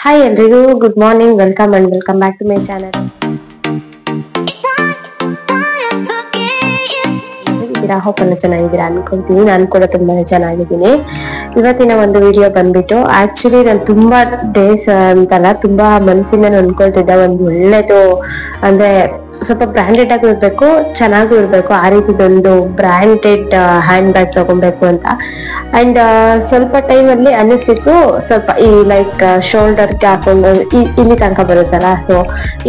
Hi ಎಲ್ರಿಗೂ good morning welcome back to my channel. Hope ಎಲ್ಲ ಚೆನ್ನಾಗಿದ್ದೀರಾ ಅನ್ಕೊಂತೀನಿ. ನಾನು ಕೂಡ ತುಂಬಾ ಚೆನ್ನಾಗಿದ್ದೀನಿ. ಇವತ್ತಿನ ಒಂದು ವಿಡಿಯೋ ಬಂದ್ಬಿಟ್ಟು ಆಕ್ಚುಲಿ ನಾನು ತುಂಬಾ ಡೇಸ್ ಅಂತಲ್ಲ, ತುಂಬಾ ಮನಸ್ಸಿಂದ ಅನ್ಕೊಳ್ತಿದ್ದೆ ಒಂದು ಒಳ್ಳೇದು ಅಂದ್ರೆ ಸ್ವಲ್ಪ ಬ್ರಾಂಡೆಡ್ ಆಗಿ ಇರ್ಬೇಕು, ಚೆನ್ನಾಗೂ ಇರ್ಬೇಕು, ಆ ರೀತಿದೊಂದು ಬ್ರಾಂಡೆಡ್ ಹ್ಯಾಂಡ್ ಬ್ಯಾಗ್ ತಗೊಬೇಕು ಅಂತ. ಅಂಡ್ ಸ್ವಲ್ಪ ಟೈಮ್ ಅಲ್ಲಿ ಅನ್ನಿಸ್ತಿತ್ತು, ಸ್ವಲ್ಪ ಈ ಲೈಕ್ ಶೋಲ್ಡರ್ಗೆ ಹಾಕೊಂಡು ಇಲ್ಲಿ ತನಕ ಬರುತ್ತಲ್ಲ, ಸೊ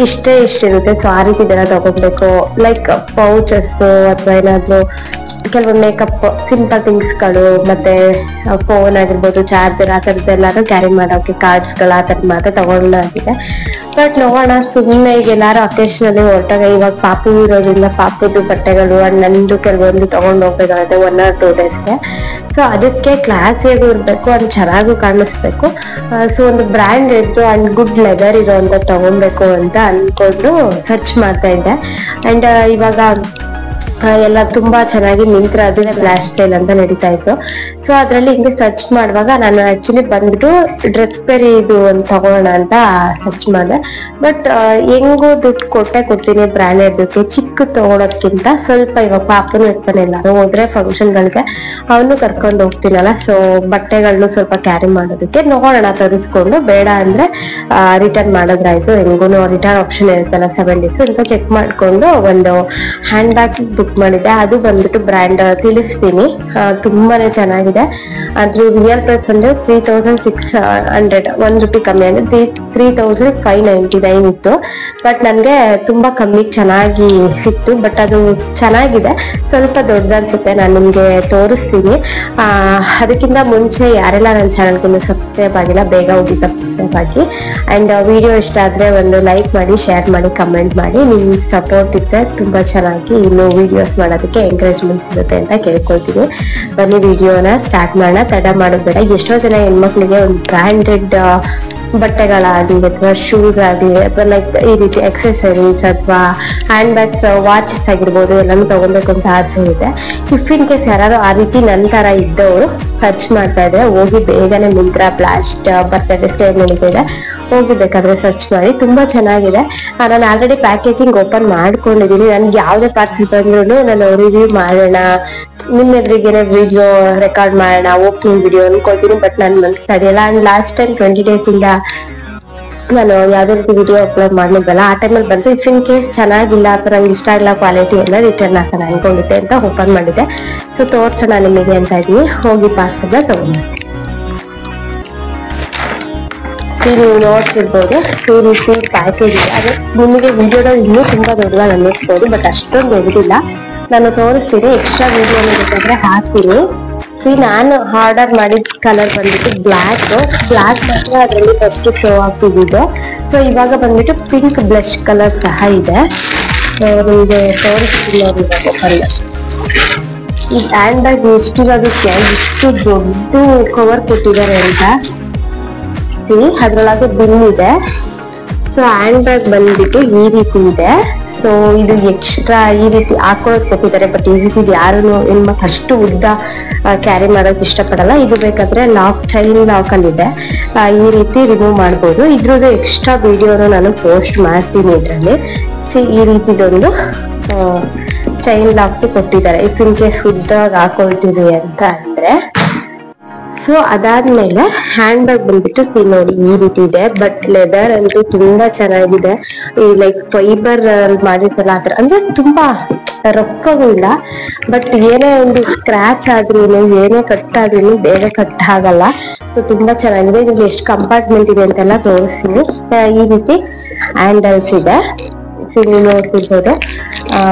ಇಷ್ಟಿರುತ್ತೆ. ಸೊ ಆ ರೀತಿದೆಲ್ಲ ತಗೊಬೇಕು, ಲೈಕ್ ಪೌಚಸ್ ಅಥವಾ ಏನಾದ್ರು ಕೆಲವೊಂದು ಮೇಕಪ್ ಸಿಂಪಲ್ ಥಿಂಗ್ಸ್ಗಳು, ಮತ್ತೆ ಫೋನ್ ಆಗಿರ್ಬೋದು, ಚಾರ್ಜರ್, ಆ ಥರದ್ದೆಲ್ಲಾರು ಕ್ಯಾರಿ ಮಾಡೋಕೆ, ಕಾರ್ಡ್ಸ್ಗಳು ಆ ಥರದ್ದು ಮಾತ್ರ ತಗೊಂಡಾಗಿದೆ. ಬಟ್ ನೋಡೋಣ, ಸುಮ್ಮನೆ ಈಗ ಎಲ್ಲಾರು ಅಕೇಶನಲ್ಲಿ ಹೊರಟಾಗ ಇವಾಗ ಪಾಪು ಇರೋದ್ರಿಂದ ಪಾಪುದು ಬಟ್ಟೆಗಳು ಅಂಡ್ ನಂದು ಕೆಲವೊಂದು ತಗೊಂಡು ಹೋಗ್ಬೇಕಾಗುತ್ತೆ 1 or 2 ಡೇಸ್ಗೆ. ಸೊ ಅದಕ್ಕೆ ಕ್ಲಾಸಿಯಾಗೂ ಇರಬೇಕು ಅಂಡ್ ಚೆನ್ನಾಗೂ ಕಾಣಿಸ್ಬೇಕು. ಸೊ ಒಂದು ಬ್ರ್ಯಾಂಡೆಡ್ ಅಂಡ್ ಗುಡ್ ಲೆದರ್ ಇರೋಂಥ ತಗೊಬೇಕು ಅಂತ ಅನ್ಕೊಂಡು ಸರ್ಚ್ ಮಾಡ್ತಾ ಇದ್ದೆ. ಅಂಡ್ ಇವಾಗ ಎಲ್ಲ ತುಂಬಾ ಚೆನ್ನಾಗಿ ಮಿಂತ್ರ ಅದನ್ನ ಫ್ಲಾಶ್ ಸೇಲ್ ಅಂತ ನಡೀತಾ ಇತ್ತು. ಸೊ ಅದ್ರಲ್ಲಿ ಹಿಂಗೆ ಸರ್ಚ್ ಮಾಡುವಾಗ ನಾನು ಆಕ್ಚುಲಿ ಬಂದ್ಬಿಟ್ಟು ಡ್ರೆಸ್ ಪೆರಿ ಇದು ಒಂದು ತಗೋಣ ಅಂತ ಸರ್ಚ್ ಮಾಡಿದೆ. ಬಟ್ ಹೆಂಗೋ ದುಡ್ಡು ಕೊಡ್ತೀನಿ ಬ್ರಾಂಡೆಡ್ಗೆ, ಚಿಕ್ಕ ತಗೊಳೋದ್ಕಿಂತ ಸ್ವಲ್ಪ ಇವಾಗ ಪಾಪನು ಇರ್ತಾನೆ, ಎಲ್ಲಾರು ಹೋದ್ರೆ ಫಂಕ್ಷನ್ಗಳಿಗೆ ಅವನು ಕರ್ಕೊಂಡು ಹೋಗ್ತೀನಲ್ಲ, ಸೊ ಬಟ್ಟೆಗಳನ್ನು ಸ್ವಲ್ಪ ಕ್ಯಾರಿ ಮಾಡೋದಕ್ಕೆ ನೋಡೋಣ ತರಿಸ್ಕೊಂಡು, ಬೇಡ ಅಂದ್ರೆ ರಿಟರ್ನ್ ಮಾಡೋದ್ರಾಯ್ತು. ಹೆಂಗೂ ರಿಟರ್ನ್ ಆಪ್ಷನ್ ಇರುತ್ತಲ್ಲ 7 days ಅಂತ ಚೆಕ್ ಮಾಡ್ಕೊಂಡು ಒಂದು ಹ್ಯಾಂಡ್ ಬ್ಯಾಗ್ ಬುಕ್ ಮಾಡಿದ್ದೆ. ಅದು ಬಂದ್ಬಿಟ್ಟು ಬ್ರ್ಯಾಂಡ್ ತಿಳಿಸ್ತೀನಿ, ತುಂಬಾನೇ ಚೆನ್ನಾಗಿದೆ. ಅದ್ರ ರಿಯಲ್ ಪ್ರೈಸ್ ಅಂದ್ರೆ 3600, ₹1 ಕಮ್ಮಿ ಅಂದ್ರೆ 3599 ಇತ್ತು. ಬಟ್ ನನ್ಗೆ ತುಂಬಾ ಕಮ್ಮಿ ಚೆನ್ನಾಗಿ ಸಿಕ್ತು. ಬಟ್ ಅದು ಚೆನ್ನಾಗಿದೆ, ಸ್ವಲ್ಪ ದೊಡ್ಡದನ್ಸುತ್ತೆ, ನಾನು ನಿಮ್ಗೆ ತೋರಿಸ್ತೀನಿ. ಅದಕ್ಕಿಂತ ಮುಂಚೆ ಯಾರೆಲ್ಲ ನನ್ನ ಚಾನಲ್ಗೆ ಸಬ್ಸ್ಕ್ರೈಬ್ ಆಗಿಲ್ಲ, ಬೇಗ ಹೋಗಿ ಸಬ್ಸ್ಕ್ರೈಬ್ ಆಗಿ. ಅಂಡ್ ವಿಡಿಯೋ ಇಷ್ಟ ಆದ್ರೆ ಒಂದು ಲೈಕ್ ಮಾಡಿ, ಶೇರ್ ಮಾಡಿ, ಕಮೆಂಟ್ ಮಾಡಿ. ನಿಮ್ ಸಪೋರ್ಟ್ ಇದ್ರೆ ತುಂಬಾ ಚೆನ್ನಾಗಿ ಇನ್ನು ವಿಡಿಯೋಸ್ ಮಾಡೋದಕ್ಕೆ ಎಂಕರೇಜ್ಮೆಂಟ್ ಸಿಗುತ್ತೆ ಅಂತ ಕೇಳ್ಕೊಳ್ತೀನಿ. ಬನ್ನಿ ವಿಡಿಯೋನ ಸ್ಟಾರ್ಟ್ ಮಾಡೋಣ, ತಡ ಮಾಡೋದು ಬೇಡ. ಎಷ್ಟೋ ಜನ ಹೆಣ್ಮಕ್ಳಿಗೆ ಒಂದು ಬ್ರಾಂಡೆಡ್ ಬಟ್ಟೆಗಳಾಗಲಿ ಅಥವಾ ಶೂಸ್ ಆಗಲಿ ಅಥವಾ ಲೈಕ್ ಈ ರೀತಿ ಎಕ್ಸೆಸರೀಸ್ ಅಥವಾ ಹ್ಯಾಂಡ್ ಬ್ಯಾಗ್ಸ್, ವಾಚಸ್ ಆಗಿರ್ಬೋದು ಎಲ್ಲಾನು ತಗೊಬೇಕು ಅಂತ ಆಸೆ ಇದೆ. ಇಫ್ ಇನ್ ಕೇಸ್ ಯಾರು ಆ ರೀತಿ ನನ್ನ ತರ ಇದ್ದವರು ಸರ್ಚ್ ಮಾಡ್ತಾ ಇದ್ರೆ ಹೋಗಿ ಬೇಗನೆ ಮಿಂತ್ರ ಬ್ಲಾಸ್ಟ್ ಬರ್ತದೆ, ಸೇಲ್ ನಡೀತಿದೆ, ಹೋಗಿ ಬೇಕಾದ್ರೆ ಸರ್ಚ್ ಮಾಡಿ. ತುಂಬಾ ಚೆನ್ನಾಗಿದೆ. ನಾನು ಆಲ್ರೆಡಿ ಪ್ಯಾಕೇಜಿಂಗ್ ಓಪನ್ ಮಾಡ್ಕೊಂಡಿದ್ದೀನಿ. ನನ್ಗೆ ಯಾವುದೇ ಪಾರ್ಸಲ್ ಬಂದ್ರು ನಾನು ರಿವ್ಯೂ ಮಾಡೋಣ, ನಿಮ್ಮೆದ್ರಿಗೇನೆ ವಿಡಿಯೋ ರೆಕಾರ್ಡ್ ಮಾಡೋಣ, ಓಪನಿಂಗ್ ವಿಡಿಯೋ ಅನ್ಕೊಳ್ತೀನಿ. ಬಟ್ ನಾನು ಮನ್ಸು ತಡೆಯಲ್ಲ. ಅಂಡ್ ಲಾಸ್ಟ್ ಟೈಮ್ 20 days ಇಂದ ನಾನು ಯಾವ್ದೇ ರೀತಿ ವಿಡಿಯೋ ಅಪ್ಲೋಡ್ ಮಾಡ್ಲಿಲ್ವಲ್ಲ, ಆ ಟೈಮಲ್ಲಿ ಬಂತು. ಇಫ್ ಇನ್ ಕೇಸ್ ಚೆನ್ನಾಗಿಲ್ಲ ಅಥವಾ ನಂಗೆ ಇಷ್ಟ ಆಗಿಲ್ಲ ಕ್ವಾಲಿಟಿ ಎಲ್ಲ ರಿಟರ್ನ್ ಹಾಕೋಣ ಅನ್ಕೊಂಡಿದ್ದೆ ಅಂತ ಓಪನ್ ಮಾಡಿದ್ದೆ. ಸೊ ತೋರ್ಸೋಣ ನಿಮಗೆ ಅಂತ ಇದೀನಿ. ಹೋಗಿ ಪಾರ್ಸಲ್ ತಗೊಂಡು ನೀವು ನೋಡ್ತಿರ್ಬೋದು, ಈ ರೀತಿ ಪ್ಯಾಕೇಜ್ ಇದೆ. ಅದು ನಿಮಗೆ ವಿಡಿಯೋದಲ್ಲಿ ಇನ್ನೂ ತುಂಬಾ ದೊಡ್ಡದಾಗಿ ಅನ್ನಿಸ್ಬೋದು, ಬಟ್ ಅಷ್ಟೊಂದು ದೊಡ್ಡದಿಲ್ಲ. ನಾನು ತೋರಿಸ್ತೀನಿ, ಎಕ್ಸ್ಟ್ರಾ ವಿಡಿಯೋ ಬೇಕಾದ್ರೆ ಹಾಕ್ತೀನಿ. ನಾನು ಆರ್ಡರ್ ಮಾಡಿದ ಕಲರ್ ಬಂದ್ಬಿಟ್ಟು ಬ್ಲ್ಯಾಕ್ ಮಾತ್ರ ಅದರಲ್ಲಿ ಫಸ್ಟ್ ಶೋ ಆಗ್ತಿದ್ದು. ಸೊ ಇವಾಗ ಬಂದ್ಬಿಟ್ಟು ಪಿಂಕ್ ಬ್ಲಶ್ ಕಲರ್ ಸಹ ಇದೆ. ನಿಮಗೆ ತೋರಿಸ್ತೀನಿ ನೋಡಿ. ಇವಾಗ ಓಪನ್ ಈ ಹ್ಯಾಂಡ್ ಬ್ಯಾಗ್ ಎಷ್ಟಿರೋದಕ್ಕೆ ಇಷ್ಟು ದೊಡ್ಡ ಕವರ್ ಕೊಟ್ಟಿದ್ದಾರೆ ಅಂತ. ಅದ್ರೊಳಗೆ ಬಿಲ್ ಇದೆ. ಸೊ ಹ್ಯಾಂಡ್ ಬ್ಯಾಗ್ ಬಂದ್ಬಿಟ್ಟು ಈ ರೀತಿ ಇದೆ. ಸೊ ಇದು ಎಕ್ಸ್ಟ್ರಾ ಈ ರೀತಿ ಹಾಕೊಳ್ಳೋದು ಕೊಟ್ಟಿದ್ದಾರೆ. ಬಟ್ ಈ ರೀತಿ ಯಾರು ಹೆಣ್ಮಕ್ಳು ಅಷ್ಟು ಉದ್ದ ಕ್ಯಾರಿ ಮಾಡೋಕೆ ಇಷ್ಟಪಡಲ್ಲ. ಇದು ಬೇಕಾದ್ರೆ ಚೈನ್ ಲಾಕ್ ಅಲ್ಲಿ ಇದೆ, ಈ ರೀತಿ ರಿಮೂವ್ ಮಾಡ್ಬೋದು. ಇದ್ರದ್ದು ಎಕ್ಸ್ಟ್ರಾ ವಿಡಿಯೋನು ನಾನು ಪೋಸ್ಟ್ ಮಾಡ್ತೀನಿ ಇದ್ರಲ್ಲಿ. ಈ ರೀತಿದೊಂದು ಚೈನ್ ಲಾಕ್ ಕೊಟ್ಟಿದ್ದಾರೆ ಇಫ್ ಇನ್ ಕೇಸ್ ಉದ್ದಾಗ ಹಾಕೊಳ್ತೀರಿ ಅಂತ ಅಂದ್ರೆ. ಸೊ ಅದಾದ್ಮೇಲೆ ಹ್ಯಾಂಡ್ ಬ್ಯಾಗ್ ಬಂದ್ಬಿಟ್ಟು ನೋಡಿ ಈ ರೀತಿ ಇದೆ. ಬಟ್ ಲೆದರ್ ಅಂತೂ ತುಂಬಾ ಚೆನ್ನಾಗಿದೆ. ಈ ಲೈಕ್ ಫೈಬರ್ ಮಾಡಿರ್ತಾರಲ್ಲ ಆ ತರ, ಅಂದ್ರೆ ತುಂಬಾ ರೊಕ್ಕಗೂ ಇಲ್ಲ. ಬಟ್ ಏನೇ ಒಂದು ಸ್ಕ್ರಾಚ್ ಆದ್ರೂ, ಏನೇ ಕಟ್ ಆದ್ರೂ ಬೇಗ ಕಟ್ ಆಗಲ್ಲ. ಸೊ ತುಂಬಾ ಚೆನ್ನಾಗಿದೆ. ಇದ್ರಲ್ಲಿ ಎಷ್ಟು ಕಂಪಾರ್ಟ್ಮೆಂಟ್ ಇದೆ ಅಂತೆಲ್ಲ ತೋರಿಸ್ತೀನಿ. ಈ ರೀತಿ ಹ್ಯಾಂಡಲ್ಸ್ ಇದೆ, ನೀವು ನೋಡ್ತಿರ್ಬೋದು.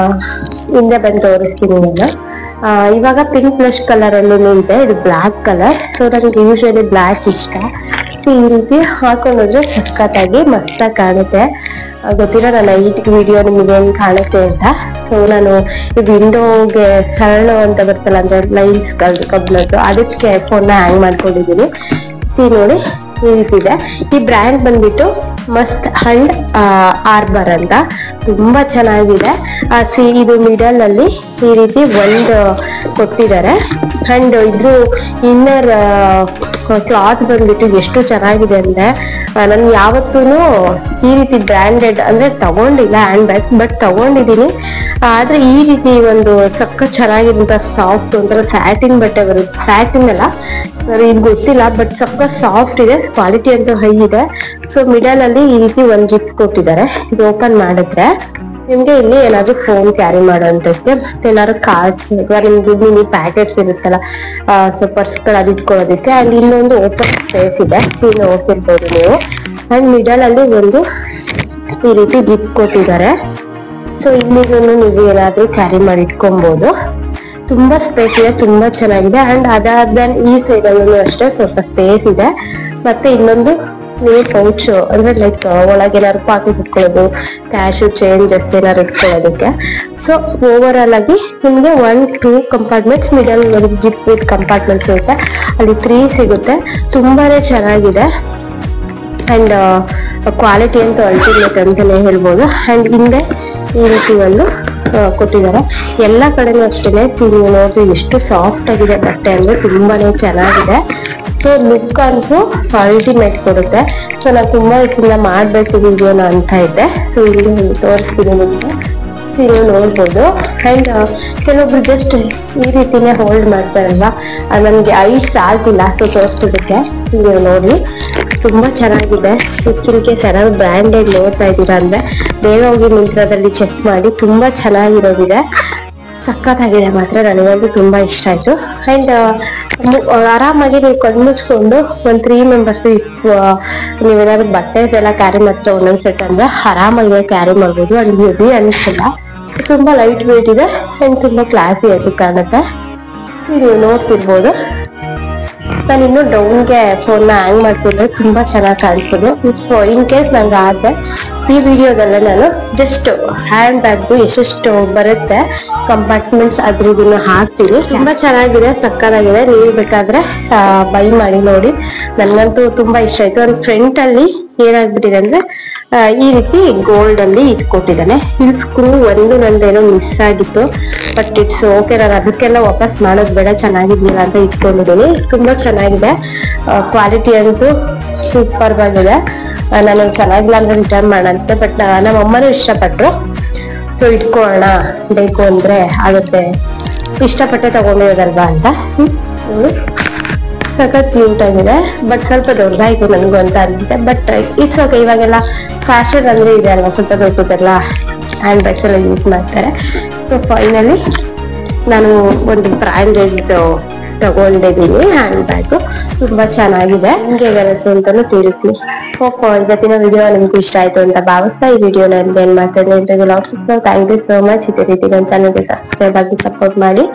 ಹಿಂದೆ ಬಂದು ತೋರಿಸ್ತೀನಿ ನಾನು. ಇವಾಗ ಪಿಂಕ್ ಬ್ಲಶ್ ಕಲರ್ ಅಲ್ಲೂ ಇದೆ, ಇದು ಬ್ಲ್ಯಾಕ್ ಕಲರ್. ಸೊ ನನಗೆ ಯೂಶಲಿ ಬ್ಲ್ಯಾಕ್ ಇಷ್ಟ. ಈ ರೀತಿ ಹಾಕೊಂಡ್ರೆ ಸಖತ್ತಾಗಿ ಮಸ್ತಾಗಿ ಕಾಣುತ್ತೆ. ಗೊತ್ತಿಲ್ಲ ನನ್ನ ಈಟಿಗೆ ವಿಡಿಯೋ ನಿಮಗೆ ಹೆಂಗ್ ಕಾಣುತ್ತೆ ಅಂತ. ಸೊ ನಾನು ಈ ವಿಂಡೋಗೆ ಸರಳ ಅಂತ ಬರ್ತಲ್ಲ, ಅಂದ್ರೆ ಲೈನ್ಸ್ ಕಬ್ಲದ್ದು, ಅದಕ್ಕೆ ಫೋನ್ನ ಹ್ಯಾಂಗ್ ಮಾಡ್ಕೊಂಡಿದ್ದೀನಿ. ನೋಡಿ ಈ ರೀತಿ ಇದೆ. ಈ ಬ್ರ್ಯಾಂಡ್ ಬಂದ್ಬಿಟ್ಟು ಮಸ್ತ್ ಅಂಡ್ ಆರ್ಬರ್ ಅಂತ, ತುಂಬಾ ಚೆನ್ನಾಗಿದೆ. ಇದು ಮಿಡಲ್ ಅಲ್ಲಿ ಈ ರೀತಿ ಒಂದು ಕೊಟ್ಟಿದ್ದಾರೆ. ಅಂಡ್ ಇದ್ರ ಇನ್ನರ್ ಕ್ಲಾತ್ ಬಂದ್ಬಿಟ್ಟು ಎಷ್ಟು ಚೆನ್ನಾಗಿದೆ ಅಂದ್ರೆ ನನ್ ಯಾವತ್ತೂ ಈ ರೀತಿ ಬ್ರ್ಯಾಂಡೆಡ್ ಅಂದ್ರೆ ತಗೊಂಡಿಲ್ಲ ಹ್ಯಾಂಡ್ ಬ್ಯಾಗ್ಸ್, ಬಟ್ ತಗೊಂಡಿದೀನಿ. ಆದ್ರೆ ಈ ರೀತಿ ಒಂದು ಸಕ್ಕ ಚೆನ್ನಾಗಿರುವಂತ ಸಾಫ್ಟ್ ಒಂಥರ ಸ್ಯಾಟಿನ್ ಬಟ್ಟೆ ಬರುತ್ತೆ, ಸ್ಯಾಟಿನ್ ಅಲ್ಲ ಇದು ಗೊತ್ತಿಲ್ಲ, ಬಟ್ ಸಕ್ಕ ಸಾಫ್ಟ್ ಇದೆ, ಕ್ವಾಲಿಟಿ ಅಂತೂ ಹೈ ಇದೆ. ಸೊ ಮಿಡಲ್ ಅಲ್ಲಿ ಈ ರೀತಿ ಒಂದ್ ಜಿಪ್ ಕೊಟ್ಟಿದ್ದಾರೆ. ಇದು ಓಪನ್ ಮಾಡಿದ್ರೆ ನಿಮ್ಗೆ ಇಲ್ಲಿ ಏನಾದ್ರು ಫೋನ್ ಕ್ಯಾರಿ ಮಾಡೋಂಥಕ್ಕೆ, ಮತ್ತೆ ಏನಾದ್ರು ಕಾರ್ಡ್ಸ್ ಅಥವಾ ನಿಮ್ಗೆ ಮಿನಿ ಪ್ಯಾಕೆಟ್ಸ್ ಇರುತ್ತಲ್ಲ, ಸೊ ಪರ್ಸ್ಗಳು ಅದು ಇಟ್ಕೊಳ್ಳೋದಕ್ಕೆ. ಅಂಡ್ ಇಲ್ಲೊಂದು ಓಪನ್ ಸ್ಪೇಸ್ ಇದೆ, ಇಲ್ಲಿ ನೋಡ್ತಿರ್ಬೋದು ನೀವು. ಅಂಡ್ ಮಿಡಲ್ ಅಲ್ಲಿ ಒಂದು ಈ ರೀತಿ ಜಿಪ್ ಕೊಟ್ಟಿದ್ದಾರೆ. ಸೊ ಇಲ್ಲಿಗೂ ನೀವು ಏನಾದ್ರೂ ಕ್ಯಾರಿ ಮಾಡಿ ಇಟ್ಕೊಬಹುದು. ತುಂಬಾ ಸ್ಪೇಸ್ ಇದೆ, ತುಂಬಾ ಚೆನ್ನಾಗಿದೆ. ಅಂಡ್ ಅದಾದ ಈ ಸೈಡ್ ಅಲ್ಲೂ ಅಷ್ಟೇ ಸ್ವಲ್ಪ ಸ್ಪೇಸ್ ಇದೆ. ಮತ್ತೆ ಇನ್ನೊಂದು ನೀವು ಪೌಚ್ ಅಂದ್ರೆ ಲೈಕ್ ಒಳಗೆ ಏನಾದ್ರು ಪಾಕೆಟ್ ಇಟ್ಕೊಳ್ಳೋದು, ಕ್ಯಾಶ್ ಚೇಂಜಸ್ ಏನಾದ್ರು ಇಟ್ಕೊಳ್ಳೋದಕ್ಕೆ. ಸೊ ಓವರ್ ಆಲ್ ಆಗಿ ನಿಮ್ಗೆ 1-2 ಕಂಪಾರ್ಟ್ಮೆಂಟ್ಸ್, ಮಿಡಲ್ ಒಂದು ಜಿಪ್ ವಿತ್ ಕಂಪಾರ್ಟ್ಮೆಂಟ್ಸ್ ಇರುತ್ತೆ, ಅಲ್ಲಿ 3 ಸಿಗುತ್ತೆ. ತುಂಬಾನೇ ಚೆನ್ನಾಗಿದೆ. ಅಂಡ್ ಕ್ವಾಲಿಟಿ ಅಂತೂ ಅಲ್ಟಿಮೇಟ್ ಅಂತಾನೆ ಹೇಳ್ಬೋದು. ಅಂಡ್ ಹಿಂದೆ ಈ ರೀತಿ ಒಂದು ಕೊಟ್ಟಿದ್ದಾರೆ. ಎಲ್ಲ ಕಡೆನೂ ಅಷ್ಟೇನೆ ನೀವು ನೋಡ್ರಿ ಎಷ್ಟು ಸಾಫ್ಟ್ ಆಗಿದೆ ಬಟ್ಟೆ ಅಂದ್ರೆ ತುಂಬಾನೇ ಚೆನ್ನಾಗಿದೆ. ಸೊ ಲುಕ್ ಅಂತೂ ಅಲ್ಟಿಮೇಟ್ ಕೊಡುತ್ತೆ. ಸೊ ನಾನು ತುಂಬಾ ದಿವಸದಿಂದ ಮಾಡ್ಬೇಕು ವಿಡಿಯೋನ ಅಂತ ಇದ್ದೆ. ಸೊ ಇಲ್ಲಿ ತೋರಿಸ್ತೀನಿ ನಿಮ್ಗೆ, ನೀವು ನೋಡ್ಬೋದು. ಅಂಡ್ ಕೆಲವೊಬ್ರು ಜಸ್ಟ್ ಈ ರೀತಿನೇ ಹೋಲ್ಡ್ ಮಾಡ್ತಾರಲ್ವಾ, ನನ್ಗೆ ಐಟ್ಸ್ ಆಗಿಲ್ಲ. ಸೊ ತೋರಿಸೋದಕ್ಕೆ ನೀವು ನೋಡಿ ತುಂಬಾ ಚೆನ್ನಾಗಿದೆ. ಇನ್ ಕೇಸ್ ಯಾರಾದ್ರು ಬ್ರ್ಯಾಂಡೆಡ್ ನೋಡ್ತಾ ಇದ್ದೀರಾ ಅಂದ್ರೆ ಬೇಗ ಹೋಗಿ ಮಿಂತ್ರಾದಲ್ಲಿ ಚೆಕ್ ಮಾಡಿ, ತುಂಬಾ ಚೆನ್ನಾಗಿರೋದಿದೆ, ಸಖತ್ತಾಗಿದೆ ಮಾತ್ರ. ನನಗಂತೂ ತುಂಬಾ ಇಷ್ಟ ಆಯ್ತು. ಅಂಡ್ ಆರಾಮಾಗಿ ನೀವು ಕಣ್ಮುಚ್ಕೊಂಡು ಒಂದ್ 3 ಮೆಂಬರ್ಸ್ ನೀವೇನಾದ್ರು ಬಟ್ಟೆ ಎಲ್ಲ ಕ್ಯಾರಿ ಮಾಡ್ತಾ ಒಂದೊಂದ್ ಸೆಟ್ ಅಂದ್ರೆ ಆರಾಮಾಗಿ ಕ್ಯಾರಿ ಮಾಡ್ಬೋದು. ಅಂಡ್ ಹೆವಿ ಅನಿಸಲ್ಲ, ತುಂಬಾ ಲೈಟ್ ವೇಟ್ ಇದೆ ಅಂಡ್ ತುಂಬಾ ಕ್ಲಾಸಿ ಆಗಿ ಕಾಣುತ್ತೆ. ನೀವು ನೋಡ್ತಿರ್ಬೋದು. ನಾನು ಇನ್ನು ಡೌನ್ಗೆ ಫೋನ್ನ ಹ್ಯಾಂಗ್ ಮಾಡ್ತಿದ್ರೆ ತುಂಬಾ ಚೆನ್ನಾಗಿ ಕಾಣಿಸೋದು. ಇನ್ ಕೇಸ್ ನಂಗೆ ಆದ್ರೆ ಈ ವಿಡಿಯೋದಲ್ಲೇ ನಾನು ಜಸ್ಟ್ ಹ್ಯಾಂಡ್ ಬ್ಯಾಗ್ದು ಎಷ್ಟೆಷ್ಟು ಬರುತ್ತೆ ಕಂಪಾರ್ಟ್ಮೆಂಟ್ಸ್ ಅದ್ರದನ್ನು ಹಾಕ್ತೀನಿ. ತುಂಬಾ ಚೆನ್ನಾಗಿದೆ, ಸಕ್ಕತ್ತಾಗಿದೆ. ನೀವು ಬೇಕಾದ್ರೆ ಬೈ ಮಾಡಿ ನೋಡಿ. ನನ್ಗಂತೂ ತುಂಬಾ ಇಷ್ಟ ಆಯ್ತು. ಒಂದು ಫ್ರಂಟ್ ಅಲ್ಲಿ ಏನಾಗ್ಬಿಟ್ಟಿದೆ ಅಂದ್ರೆ ಈ ರೀತಿ ಗೋಲ್ಡ್ ಅಲ್ಲಿ ಇಟ್ಕೊಟ್ಟಿದ್ದಾನೆ. ಇಲ್ಲಿ ಸ್ಕ್ರೂ ಒಂದು ನಂದೇನೋ ಮಿಸ್ ಆಗಿತ್ತು, ಬಟ್ ಇಟ್ಸ್ ಓಕೆ. ನಾನು ಅದಕ್ಕೆಲ್ಲ ವಾಪಸ್ ಮಾಡೋದು ಬೇಡ, ಚೆನ್ನಾಗಿರ್ಲಿಲ್ಲ ಅಂತ ಇಟ್ಕೊಂಡಿದ್ದೀನಿ. ತುಂಬಾ ಚೆನ್ನಾಗಿದೆ, ಕ್ವಾಲಿಟಿ ಅಂತೂ ಸೂಪರ್ ಆಗಿದೆ. ನಾನು ಚೆನ್ನಾಗಿಲ್ಲ ಅಂದ್ರೆ ರಿಟರ್ನ್ ಮಾಡಂತೆ, ಬಟ್ ನಮ್ಮ ಅಮ್ಮನೂ ಇಷ್ಟಪಟ್ರು. ಸೊ ಇಟ್ಕೊಳ್ಳೋಣ, ಬೇಕು ಅಂದ್ರೆ ಆಗುತ್ತೆ, ಇಷ್ಟಪಟ್ಟೆ ತಗೊಂಡಿರೋದಲ್ವಾ ಅಂತ. ಸಖತ್ ಕ್ಯೂಟ್ ಆಗಿದೆ, ಬಟ್ ಸ್ವಲ್ಪ ದೊಡ್ಡದಾಯ್ತು ನನಗೂ ಅಂತ ಅನ್ಸುತ್ತೆ. ಬಟ್ ಇಟ್ಸ್ ಓಕೆ, ಇವಾಗೆಲ್ಲ ಫ್ಯಾಷನ್ ಅಂದ್ರೆ ಇದೆ ಅಲ್ವಾ, ಸ್ವಲ್ಪ ದೊಡ್ಡದೆಲ್ಲ ಹ್ಯಾಂಡ್ ಬ್ಯಾಗ್ಸ್ ಎಲ್ಲ ಯೂಸ್ ಮಾಡ್ತಾರೆ. ಸೊ ಫೈನಲಿ ನಾನು ಒಂದು ಬ್ರ್ಯಾಂಡೆಡ್ ತಗೊಂಡಿದ್ದೀನಿ ಹ್ಯಾಂಡ್ ಬ್ಯಾಗು. ತುಂಬಾ ಚೆನ್ನಾಗಿದೆ. ನಿಮ್ಗೆ ಹೇಗನ್ನಿಸ್ತು ಅಂತಾನು ತಿಳಿಸಿ. ಹೋಪ್ ಇವತ್ತಿನ ವಿಡಿಯೋ ನಿಮ್ಗೆ ಇಷ್ಟ ಆಯ್ತು ಅಂತ ಭಾವಿಸ್ತಾ ಈ ವಿಡಿಯೋನ ಏನ್ ಮಾಡ್ತಾ ಇದ್ದೀನಿ. Thank you so much. ಇದೇ ರೀತಿ ನನ್ನ ಚಾನಲ್ಗೆ ಸಬ್ಸ್ಕ್ರೈಬ್ ಆಗಿ ಸಪೋರ್ಟ್ ಮಾಡಿ.